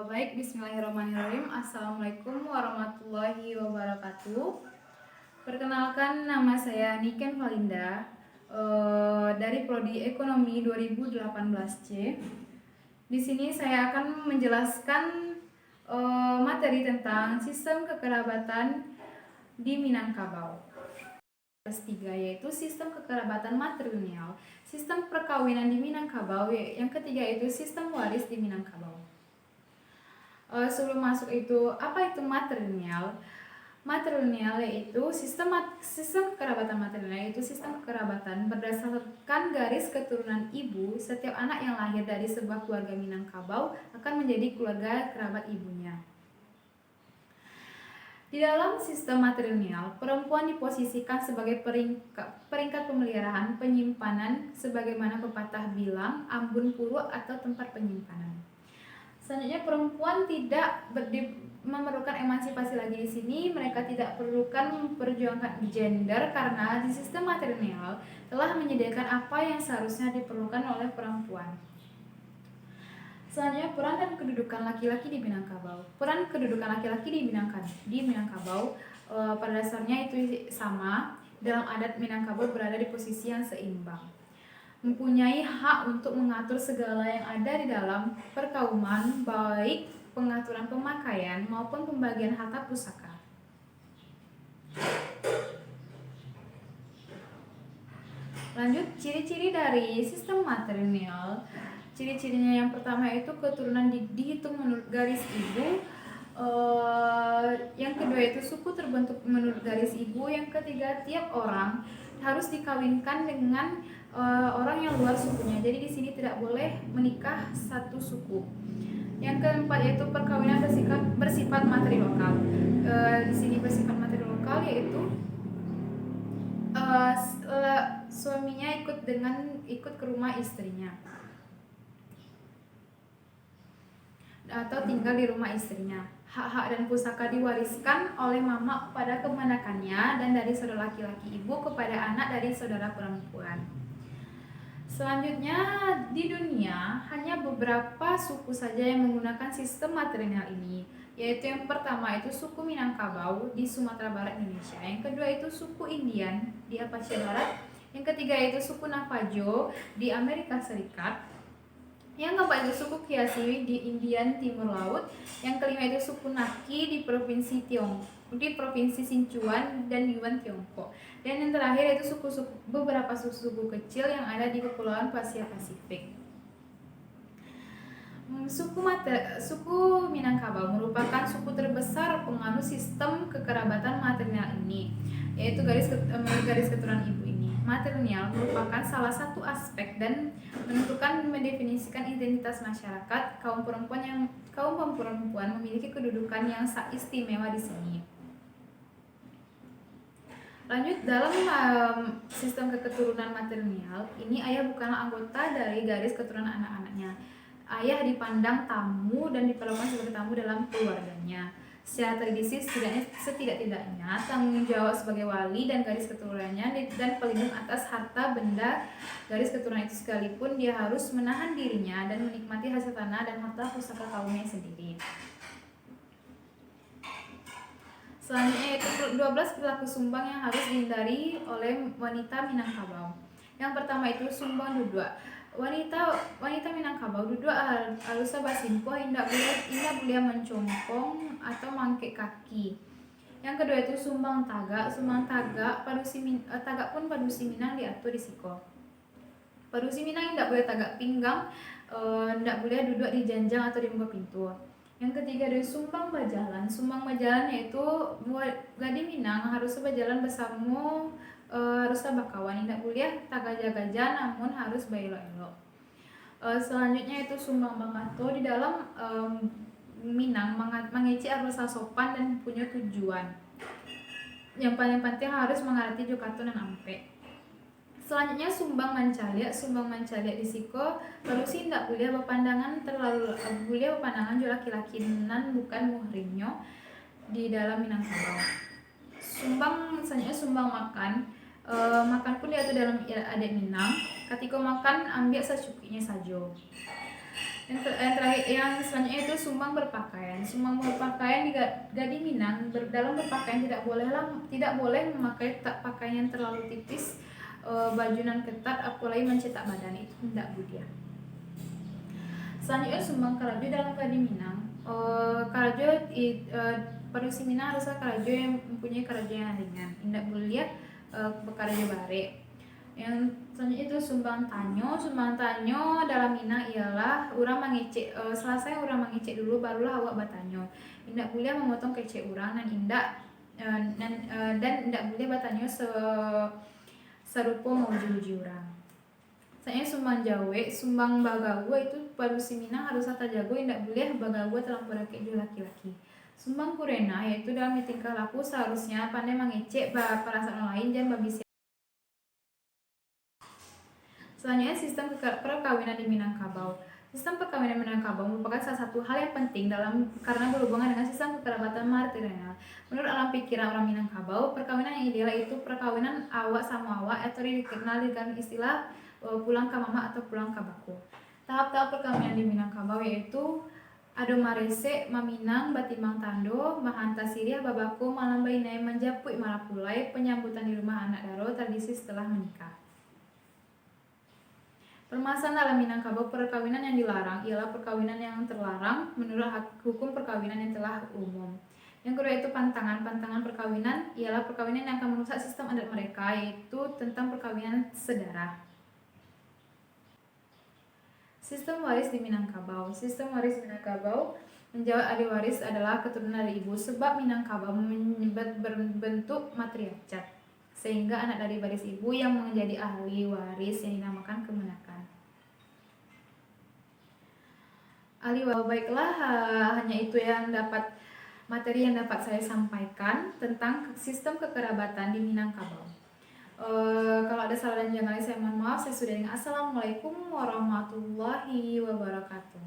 Baik, bismillahirrahmanirrahim. Assalamualaikum warahmatullahi wabarakatuh. Perkenalkan, nama saya Niken Valinda dari Prodi Ekonomi 2018C. Di sini saya akan menjelaskan materi tentang sistem kekerabatan di Minangkabau. Kelas 3 yaitu sistem kekerabatan matrilineal, sistem perkawinan di Minangkabau. Yang ketiga itu sistem waris di Minangkabau. Sebelum masuk itu, apa itu matrilineal? Matrilineal yaitu sistem kekerabatan matrilineal yaitu sistem kekerabatan berdasarkan garis keturunan ibu. Setiap anak yang lahir dari sebuah keluarga Minangkabau akan menjadi keluarga kerabat ibunya. Di dalam sistem matrilineal, perempuan diposisikan sebagai peringkat pemeliharaan penyimpanan, sebagaimana pepatah bilang, ambun puruk atau tempat penyimpanan. Selanjutnya, perempuan tidak memerlukan emansipasi lagi di sini. Mereka tidak perlukan memperjuangkan gender karena di sistem matrilineal telah menyediakan apa yang seharusnya diperlukan oleh perempuan. Selanjutnya, peran dan kedudukan laki-laki di Minangkabau. Peran kedudukan laki-laki di Minangkabau pada dasarnya itu sama. Dalam adat Minangkabau berada di posisi yang seimbang, mempunyai hak untuk mengatur segala yang ada di dalam perkauman, baik pengaturan pemakaian maupun pembagian harta pusaka. Lanjut, ciri-ciri dari sistem matrilineal. Ciri-cirinya yang pertama itu keturunan dihitung menurut garis ibu. Yang kedua itu suku terbentuk menurut garis ibu. Yang ketiga, tiap orang harus dikawinkan dengan orang yang luar sukunya. Jadi di sini tidak boleh menikah satu suku. Yang keempat yaitu perkawinan bersifat materi lokal. Di sini bersifat materi lokal yaitu suaminya ikut ke rumah istrinya atau tinggal di rumah istrinya. Hak-hak dan pusaka diwariskan oleh mama kepada keponakannya dan dari saudara laki-laki ibu kepada anak dari saudara perempuan. Selanjutnya, di dunia hanya beberapa suku saja yang menggunakan sistem matrilineal ini, yaitu yang pertama itu suku Minangkabau di Sumatera Barat, Indonesia. Yang kedua itu suku Indian di Aceh Barat. Yang ketiga itu suku Navajo di Amerika Serikat. Yang keempat itu suku Kiasiwi di Indian Timur Laut. Yang kelima itu suku Naki di provinsi Sichuan dan Yuan, Tiongkok. Dan yang terakhir itu beberapa suku kecil yang ada di Kepulauan Asia Pasifik. Suku Minangkabau merupakan suku terbesar penganut sistem kekerabatan matrilineal ini, yaitu garis keturunan ibu ini. Matrilineal merupakan salah satu aspek dan mendefinisikan identitas masyarakat. Kaum perempuan memiliki kedudukan yang sangat istimewa di sini. Lanjut, dalam sistem keturunan matrilineal ini, ayah bukanlah anggota dari garis keturunan anak-anaknya. Ayah dipandang tamu dan diperlakukan sebagai tamu dalam keluarganya. Secara tradisi, setidak-tidaknya tanggung jawab sebagai wali dan garis keturunannya dan pelindung atas harta benda garis keturunan itu, sekalipun dia harus menahan dirinya dan menikmati hasil tanah dan harta pusaka kaumnya sendiri. Selanjutnya yaitu 12 perilaku sumbang yang harus dihindari oleh wanita Minangkabau. Yang pertama itu sumbang duduk. Wanita Minangkabau duduk alusa basimpo, indak boleh mencompong atau mangkek kaki. Yang kedua itu sumbang tagak. Tagak pun padusi Minang diatur risiko. Padusi Minang indak boleh tagak pinggang, indak boleh duduk di janjang atau di muka pintu. Yang ketiga dari sumbang bajalan. Sumbang bajalan yaitu gadi Minang harus berjalan bersama harus bakawan, tidak boleh tagaja-gaja namun harus bailo-elo. Selanjutnya itu sumbang bakato. Di dalam Minang mengeci harus sopan dan punya tujuan. Yang paling penting harus mengerti jukato dan ampe. Selanjutnya sumbang mancaliak di siko. Padusi tidak boleh berpandangan jo laki-laki nan bukan muhrimnya di dalam Minangkabau. Selanjutnya sumbang makan. Makan pun diatur dalam adat Minang. Ketika makan ambil secukupnya saja. Yang terakhir, yang selanjutnya itu sumbang berpakaian. Sumbang berpakaian di Gadi Minang, dalam berpakaian tidak boleh memakai pakaian yang terlalu tipis, bajunan ketat, apalagi mencetak badan, itu tidak budaya. Selanjutnya sumbang karajo dalam Gadi Minang. Karajo produksi Minang haruslah karajo yang mempunyai karajo yang ringan, tidak boleh karajo bare. Yang selanjutnya itu sumbang tanyo. Sumbang tanyo dalam Minang ialah orang mengecek, selesai orang mengecek dulu barulah awak bertanyo. Indak boleh memotong kecek orang dan indak boleh bertanyo serupa menguji-uji orang. Selanjutnya sumbang jawe. Sumbang bagawa itu produksi Minang haruslah terjago, indak boleh bagawa terlampau rakit laki-laki. Sumbang kurena yaitu dalam tingkah laku seharusnya pandai mengecek perasaan orang lain dan babisi. Selanjutnya sistem perkawinan di Minangkabau. Sistem perkawinan Minangkabau merupakan salah satu hal yang penting karena berhubungan dengan sistem kekerabatan matrilineal. Menurut alam pikiran orang Minangkabau, perkawinan yang ideal itu perkawinan awak sama awak atau dikenal dengan istilah pulang ke mama atau pulang ke baku. Tahap-tahap perkawinan di Minangkabau yaitu Ado marese, maminang, batimang tando, mahanta siriah, babaku, malam bainai, menjapui malapulai, penyambutan di rumah anak daro, tradisi setelah menikah. Permasalahan dalam Minangkabau, perkawinan yang dilarang ialah perkawinan yang terlarang menurut hukum perkawinan yang telah umum. Yang kedua itu pantangan. Pantangan perkawinan ialah perkawinan yang akan merusak sistem adat mereka, yaitu tentang perkawinan sedarah. Sistem waris di Minangkabau. Sistem waris di Minangkabau menjawab ahli waris adalah keturunan dari ibu, sebab Minangkabau berbentuk matriarkat, sehingga anak dari waris ibu yang menjadi ahli waris yang dinamakan kemenakan. Baiklah, hanya itu yang materi yang dapat saya sampaikan tentang sistem kekerabatan di Minangkabau. Kalau ada salah dan jangan saya mohon maaf. Saya sudah dengan Assalamualaikum warahmatullahi wabarakatuh.